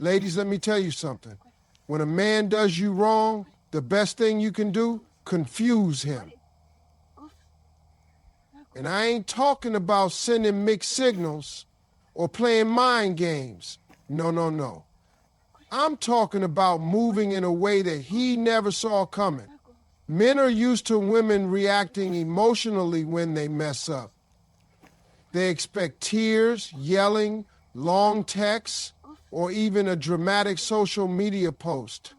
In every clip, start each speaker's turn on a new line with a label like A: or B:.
A: Ladies, let me tell you something. When a man does you wrong, the best thing you can do, confuse him. And I ain't talking about sending mixed signals or playing mind games. No, no, no. I'm talking about moving in a way that he never saw coming. Men are used to women reacting emotionally when they mess up. They expect tears, yelling, long texts, or even a dramatic social media post.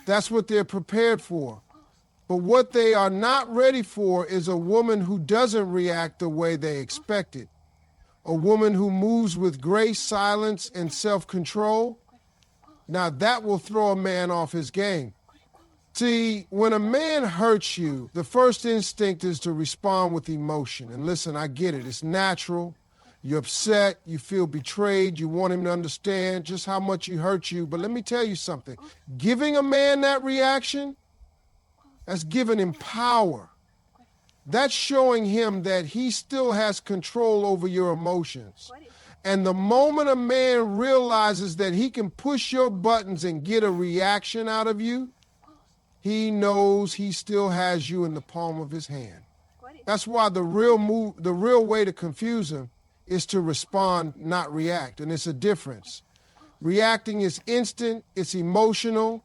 A: That's what they're prepared for. But what they are not ready for is a woman who doesn't react the way they expected. A woman who moves with grace, silence, and self-control. Now that will throw a man off his game. See, when a man hurts you, the first instinct is to respond with emotion. And listen, I get it. It's natural. You're upset. You feel betrayed. You want him to understand just how much he hurt you. But let me tell you something. Giving a man that reaction, that's giving him power. That's showing him that he still has control over your emotions. And the moment a man realizes that he can push your buttons and get a reaction out of you, he knows he still has you in the palm of his hand. That's why the real way to confuse him is to respond, not react. And it's a difference. Reacting is instant, it's emotional,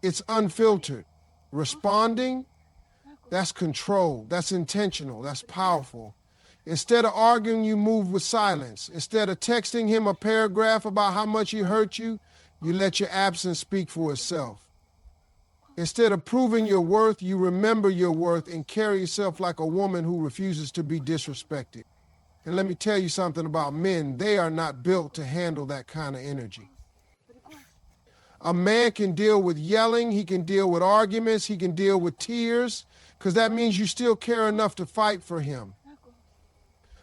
A: it's unfiltered. Responding, that's control, that's intentional, that's powerful. Instead of arguing, you move with silence. Instead of texting him a paragraph about how much he hurt you, you let your absence speak for itself. Instead of proving your worth, you remember your worth and carry yourself like a woman who refuses to be disrespected. And let me tell you something about men. They are not built to handle that kind of energy. A man can deal with yelling, he can deal with arguments, he can deal with tears, because that means you still care enough to fight for him.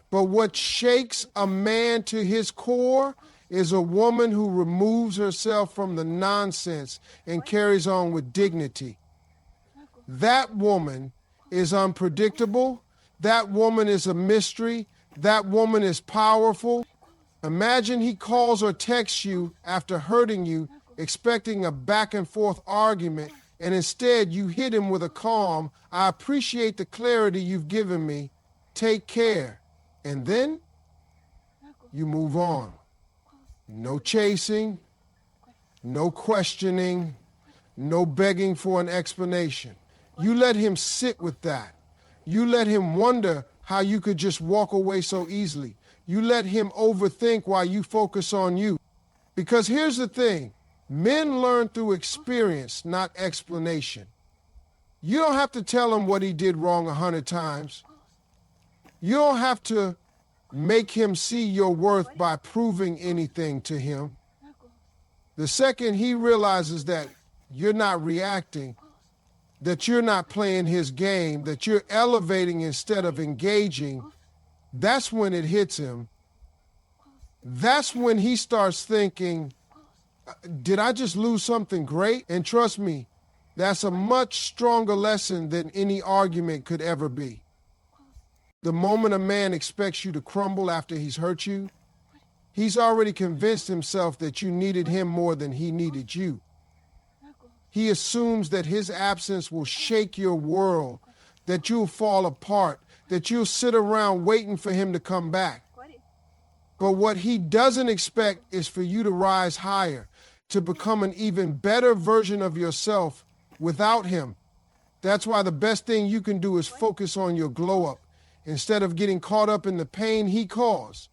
A: But what shakes a man to his core is a woman who removes herself from the nonsense and carries on with dignity. That woman is unpredictable. That woman is a mystery. That woman is powerful. Imagine he calls or texts you after hurting you, expecting a back and forth argument, and instead you hit him with a calm, "I appreciate the clarity you've given me. Take care." And then you move on. No chasing, no questioning, no begging for an explanation. You let him sit with that. You let him wonder how you could just walk away so easily. You let him overthink while you focus on you. Because here's the thing, men learn through experience, not explanation. You don't have to tell him what he did wrong 100 times. You don't have to make him see your worth by proving anything to him. The second he realizes that you're not reacting, that you're not playing his game, that you're elevating instead of engaging, that's when it hits him. That's when he starts thinking, did I just lose something great? And trust me, that's a much stronger lesson than any argument could ever be. The moment a man expects you to crumble after he's hurt you, he's already convinced himself that you needed him more than he needed you. He assumes that his absence will shake your world, that you'll fall apart, that you'll sit around waiting for him to come back. But what he doesn't expect is for you to rise higher, to become an even better version of yourself without him. That's why the best thing you can do is focus on your glow up instead of getting caught up in the pain he caused.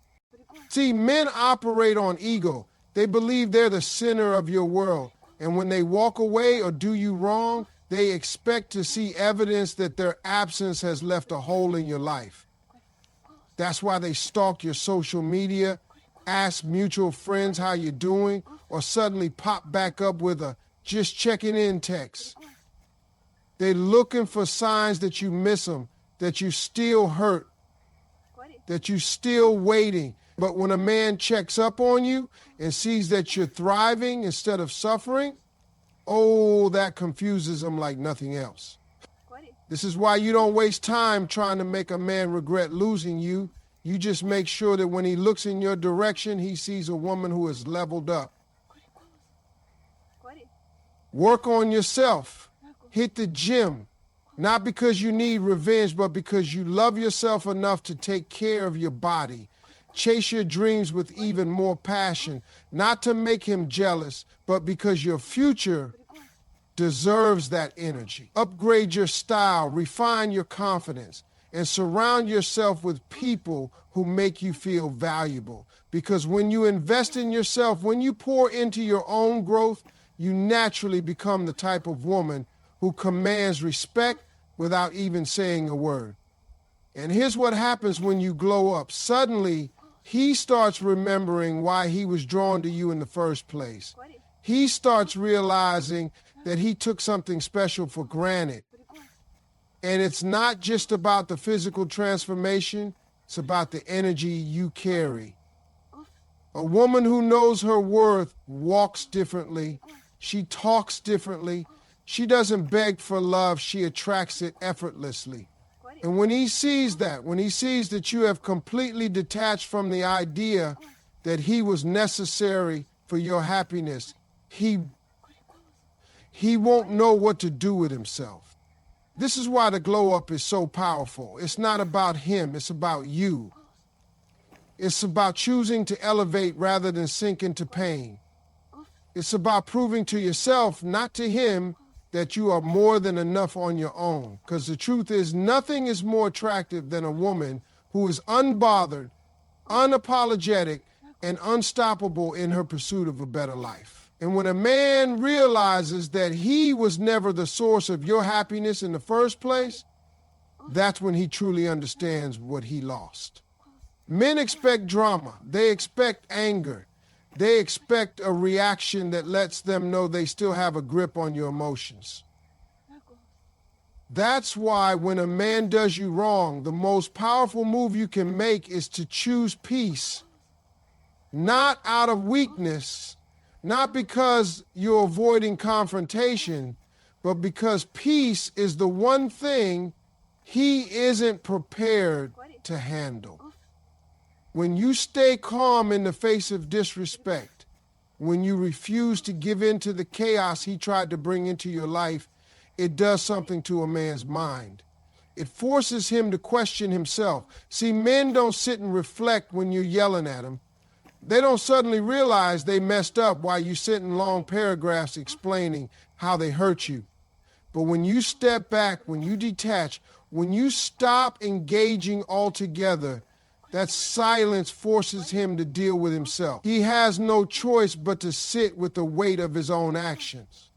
A: See, men operate on ego. They believe they're the center of your world. And when they walk away or do you wrong, they expect to see evidence that their absence has left a hole in your life. That's why they stalk your social media, ask mutual friends how you're doing, or suddenly pop back up with a just checking in text. They're looking for signs that you miss them, that you still hurt, that you still waiting. But when a man checks up on you and sees that you're thriving instead of suffering, oh, that confuses them like nothing else. This is why you don't waste time trying to make a man regret losing you. You just make sure that when he looks in your direction, he sees a woman who is leveled up, Work on yourself. Hit the gym. Not because you need revenge, but because you love yourself enough to take care of your body. Chase your dreams with even more passion, not to make him jealous, but because your future deserves that energy. Upgrade your style, refine your confidence, and surround yourself with people who make you feel valuable. Because when you invest in yourself, when you pour into your own growth, you naturally become the type of woman who commands respect without even saying a word. And here's what happens when you glow up. Suddenly, he starts remembering why he was drawn to you in the first place. He starts realizing that he took something special for granted. And it's not just about the physical transformation, it's about the energy you carry. A woman who knows her worth walks differently. She talks differently. She doesn't beg for love, she attracts it effortlessly. And when he sees that, when he sees that you have completely detached from the idea that he was necessary for your happiness, he won't know what to do with himself. This is why the glow up is so powerful. It's not about him, it's about you. It's about choosing to elevate rather than sink into pain. It's about proving to yourself, not to him, that you are more than enough on your own. Because the truth is, nothing is more attractive than a woman who is unbothered, unapologetic, and unstoppable in her pursuit of a better life. And when a man realizes that he was never the source of your happiness in the first place, that's when he truly understands what he lost. Men expect drama. They expect anger. They expect a reaction that lets them know they still have a grip on your emotions. That's why when a man does you wrong, the most powerful move you can make is to choose peace. Not out of weakness, not because you're avoiding confrontation, but because peace is the one thing he isn't prepared to handle. When you stay calm in the face of disrespect, when you refuse to give in to the chaos he tried to bring into your life, it does something to a man's mind. It forces him to question himself. See, men don't sit and reflect when you're yelling at them. They don't suddenly realize they messed up while you sit in long paragraphs explaining how they hurt you. But when you step back, when you detach, when you stop engaging altogether, that silence forces him to deal with himself. He has no choice but to sit with the weight of his own actions.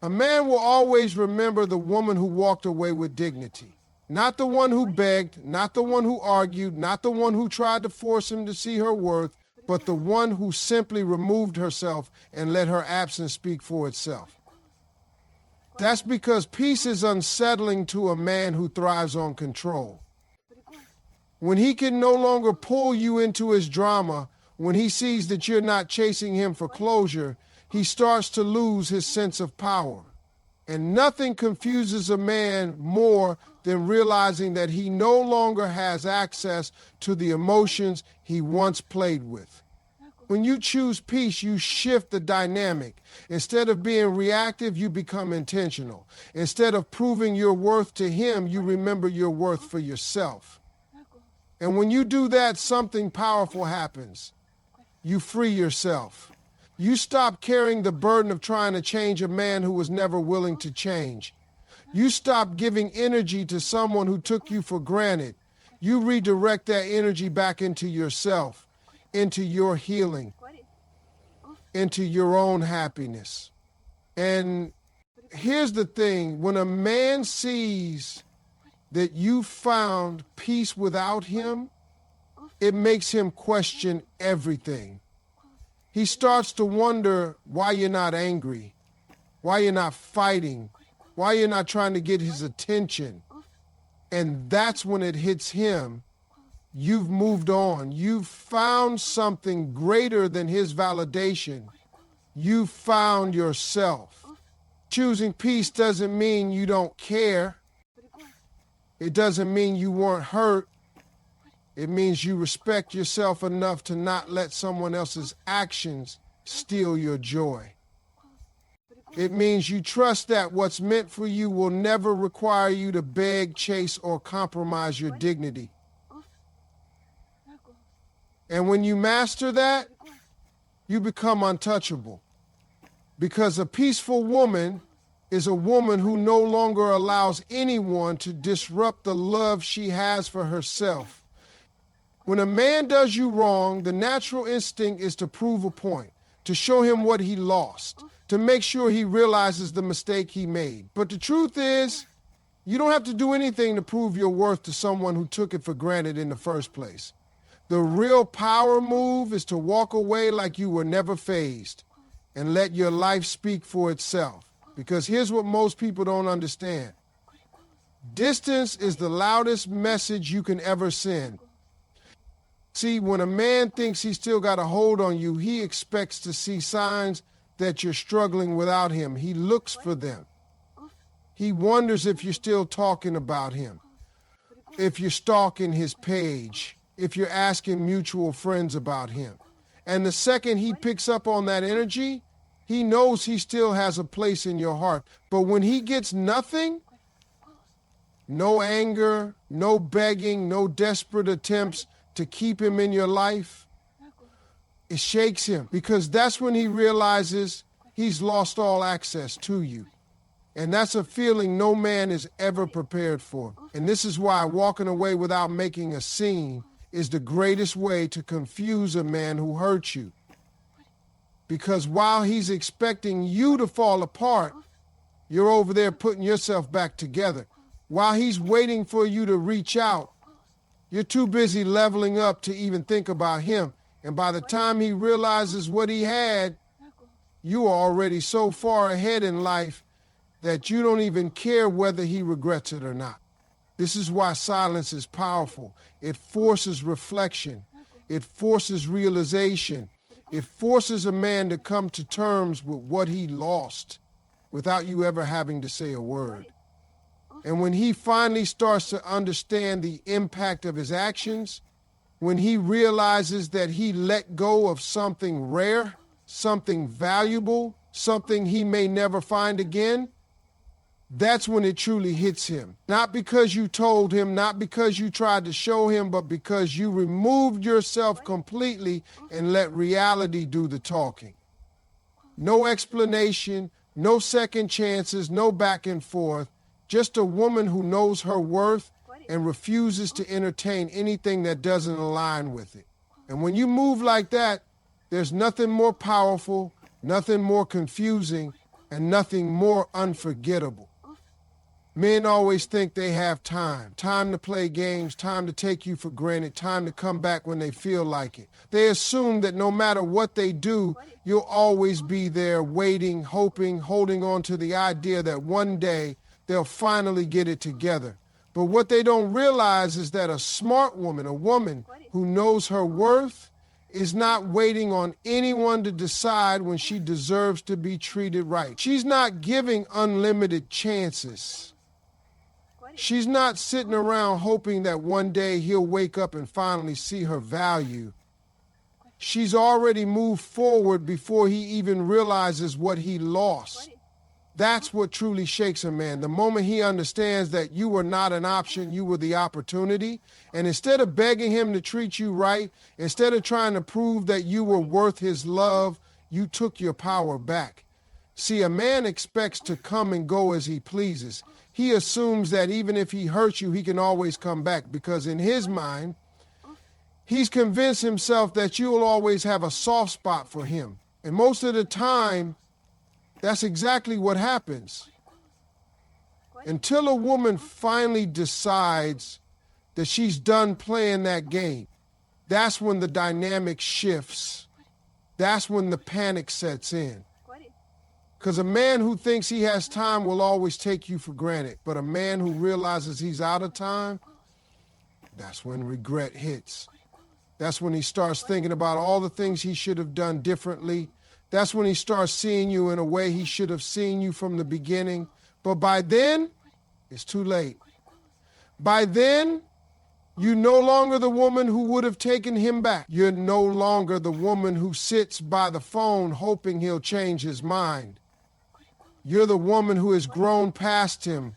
A: A man will always remember the woman who walked away with dignity. Not the one who begged, not the one who argued, not the one who tried to force him to see her worth, but the one who simply removed herself and let her absence speak for itself. That's because peace is unsettling to a man who thrives on control. When he can no longer pull you into his drama, when he sees that you're not chasing him for closure, he starts to lose his sense of power. And nothing confuses a man more than realizing that he no longer has access to the emotions he once played with. When you choose peace, you shift the dynamic. Instead of being reactive, you become intentional. Instead of proving your worth to him, you remember your worth for yourself. And when you do that, something powerful happens. You free yourself. You stop carrying the burden of trying to change a man who was never willing to change. You stop giving energy to someone who took you for granted. You redirect that energy back into yourself, into your healing, into your own happiness. And here's the thing, when a man sees that you found peace without him, it makes him question everything. He starts to wonder why you're not angry, why you're not fighting, why you're not trying to get his attention. And that's when it hits him. You've moved on. You've found something greater than his validation. You found yourself. Choosing peace doesn't mean you don't care. It doesn't mean you weren't hurt. It means you respect yourself enough to not let someone else's actions steal your joy. It means you trust that what's meant for you will never require you to beg, chase, or compromise your dignity. And when you master that, you become untouchable. Because a peaceful woman is a woman who no longer allows anyone to disrupt the love she has for herself. When a man does you wrong, the natural instinct is to prove a point, to show him what he lost, to make sure he realizes the mistake he made. But the truth is, you don't have to do anything to prove your worth to someone who took it for granted in the first place. The real power move is to walk away like you were never fazed and let your life speak for itself. Because here's what most people don't understand. Distance is the loudest message you can ever send. See, when a man thinks he's still got a hold on you, he expects to see signs that you're struggling without him. He looks for them. He wonders if you're still talking about him, if you're stalking his page, if you're asking mutual friends about him. And the second he picks up on that energy, he knows he still has a place in your heart. But when he gets nothing, no anger, no begging, no desperate attempts to keep him in your life, it shakes him, because that's when he realizes he's lost all access to you. And that's a feeling no man is ever prepared for. And this is why walking away without making a scene is the greatest way to confuse a man who hurt you. Because while he's expecting you to fall apart, you're over there putting yourself back together. While he's waiting for you to reach out, you're too busy leveling up to even think about him. And by the time he realizes what he had, you are already so far ahead in life that you don't even care whether he regrets it or not. This is why silence is powerful. It forces reflection. It forces realization. It forces a man to come to terms with what he lost without you ever having to say a word. And when he finally starts to understand the impact of his actions, when he realizes that he let go of something rare, something valuable, something he may never find again, that's when it truly hits him. Not because you told him, not because you tried to show him, but because you removed yourself completely and let reality do the talking. No explanation, no second chances, no back and forth. Just a woman who knows her worth and refuses to entertain anything that doesn't align with it. And when you move like that, there's nothing more powerful, nothing more confusing, and nothing more unforgettable. Men always think they have time to play games, time to take you for granted, time to come back when they feel like it. They assume that no matter what they do, you'll always be there waiting, hoping, holding on to the idea that one day they'll finally get it together. But what they don't realize is that a smart woman, a woman who knows her worth, is not waiting on anyone to decide when she deserves to be treated right. She's not giving unlimited chances. She's not sitting around hoping that one day he'll wake up and finally see her value. She's already moved forward before he even realizes what he lost. That's what truly shakes a man. The moment he understands that you were not an option, you were the opportunity. And instead of begging him to treat you right, instead of trying to prove that you were worth his love, you took your power back. See, a man expects to come and go as he pleases. He assumes that even if he hurts you, he can always come back, because in his mind, he's convinced himself that you'll always have a soft spot for him. And most of the time, that's exactly what happens. Until a woman finally decides that she's done playing that game, that's when the dynamic shifts. That's when the panic sets in. Because a man who thinks he has time will always take you for granted. But a man who realizes he's out of time, that's when regret hits. That's when he starts thinking about all the things he should have done differently. That's when he starts seeing you in a way he should have seen you from the beginning. But by then, it's too late. By then, you're no longer the woman who would have taken him back. You're no longer the woman who sits by the phone hoping he'll change his mind. You're the woman who has grown past him,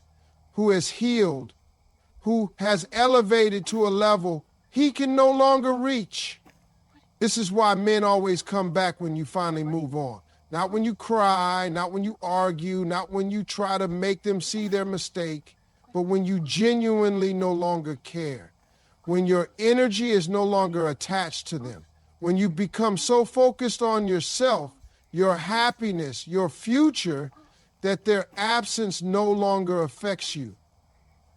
A: who has healed, who has elevated to a level he can no longer reach. This is why men always come back when you finally move on. Not when you cry, not when you argue, not when you try to make them see their mistake, but when you genuinely no longer care. When your energy is no longer attached to them. When you become so focused on yourself, your happiness, your future, that their absence no longer affects you.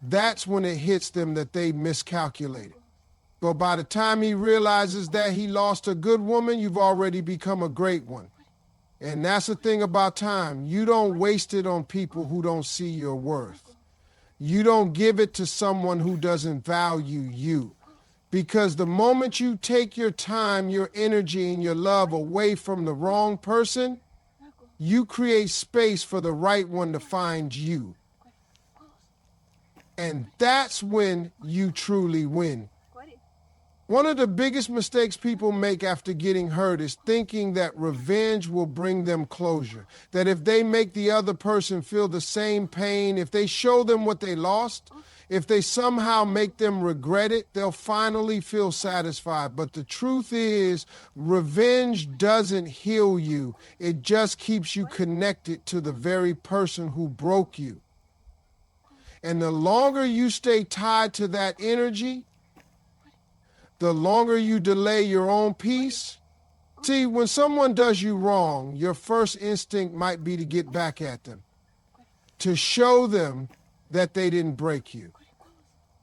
A: That's when it hits them that they miscalculated. But by the time he realizes that he lost a good woman, you've already become a great one. And that's the thing about time. You don't waste it on people who don't see your worth. You don't give it to someone who doesn't value you. Because the moment you take your time, your energy, and your love away from the wrong person, you create space for the right one to find you. And that's when you truly win. One of the biggest mistakes people make after getting hurt is thinking that revenge will bring them closure. That if they make the other person feel the same pain, if they show them what they lost, if they somehow make them regret it, they'll finally feel satisfied. But the truth is, revenge doesn't heal you. It just keeps you connected to the very person who broke you. And the longer you stay tied to that energy, the longer you delay your own peace. See, when someone does you wrong, your first instinct might be to get back at them, to show them that they didn't break you.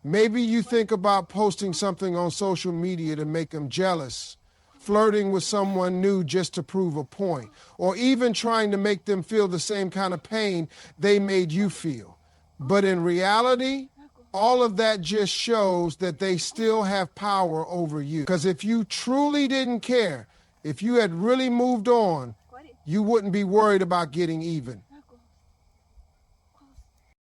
A: Maybe you think about posting something on social media to make them jealous, flirting with someone new just to prove a point, or even trying to make them feel the same kind of pain they made you feel. But in reality, all of that just shows that they still have power over you. Because if you truly didn't care, if you had really moved on, you wouldn't be worried about getting even.